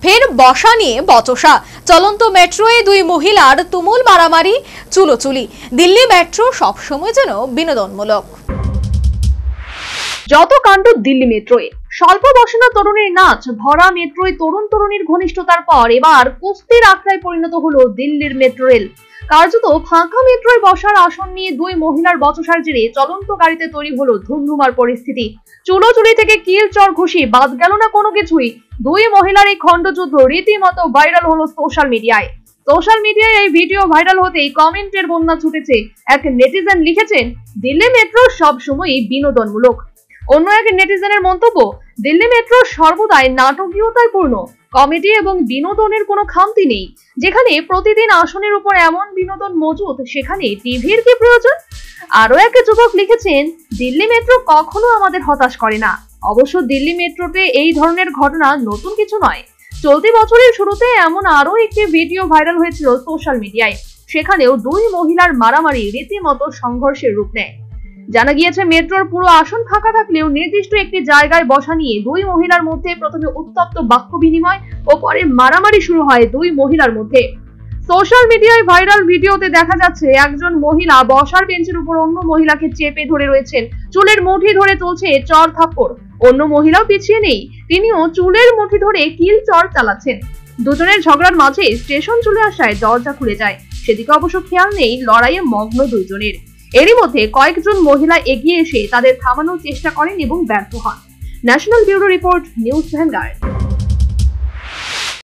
ফের বসা নিয়ে বচসা। চলন্ত মেট্রোয়ে দুই মহিলার তুমুল মারামারি, চুলোচুলি। দিল্লি মেট্রো সবসময় যেন বিনোদনমূলক। যত কাণ্ড দিল্লি মেট্রোয়। স্বল্প বসনা তরুণীর নাচ, ভরা মেট্রোয় তরুণ তরুণীর ঘনিষ্ঠতার পর এবার কুস্তির আখড়ায় পরিণত হলো দিল্লির মেট্রো রেল। কার্যত ফাঁকা মেট্রোয় বসার আসন নিয়ে দুই মহিলার বচসার জেরে চলন্ত গাড়িতে তৈরি হলো ধুমধুমার পরিস্থিতি। চুলোচুলি থেকে কিল চর ঘুষি বাদ গেল না কোনো কিছুই। দুই মহিলার এই খণ্ডযুদ্ধ রীতিমতো ভাইরাল হলো সোশ্যাল মিডিয়ায়। সোশ্যাল মিডিয়ায় এই ভিডিও ভাইরাল হতেই কমেন্টের বন্যা ছুটেছে। এক নেটিজেন লিখেছেন, দিল্লি মেট্রো সবসময়ই বিনোদনমূলক। অন্য এক নেটিজেনের মন্তব্য, দিল্লি মেট্রো সর্বদাই নাটকীয়তায় পূর্ণ, কমেডি এবং বিনোদনের কোনো খামতি নেই। যেখানে প্রতিদিন আসনের উপর এমন বিনোদন মজুদ, সেখানে টিভির কি প্রয়োজন? আরো এক যুবক লিখেছেন, দিল্লি মেট্রো কখনো আমাদের হতাশ করে না। অবশ্য দিল্লি মেট্রোতে এই ধরনের ঘটনা নতুন কিছু নয়। চলতি বছরের শুরুতে এমন আরো একটি ভিডিও ভাইরাল হয়েছিল সোশ্যাল মিডিয়ায়। সেখানেও দুই মহিলার মারামারি রীতিমতো সংঘর্ষের রূপ নেয়। জানা গিয়েছে, মেট্রোর পুরো আসন ফাঁকা থাকলেও নির্দিষ্ট একটি জায়গায় বসা নিয়ে দুই মহিলার মধ্যে প্রথমে উত্তপ্ত বাক্য বিনিময় ও পরে মারামারি শুরু হয় দুই মহিলার মধ্যে। সোশ্যাল মিডিয়ায় ভাইরাল ভিডিওতে দেখা যাচ্ছে, একজন মহিলা বসার বেঞ্চের উপর অন্য মহিলাকে চেপে ধরে রয়েছেন। চুলের মুঠি ধরে চলছে চর থাপ্পড়। অন্য মহিলাও পিছিয়ে নেই, তিনিও চুলের মুঠি ধরে কিল চর চালাচ্ছেন। দুজনের ঝগড়ার মাঝে স্টেশন চলে আসায় দরজা খুলে যায়। সেদিকে অবশ্য খেয়াল নেই লড়াইয়ে মগ্ন দুইজনের। এরই মধ্যে কয়েকজন মহিলা এগিয়ে এসে তাদের থামানোর চেষ্টা করেন এবং ব্যর্থ হন। National bureau report, news vanguard.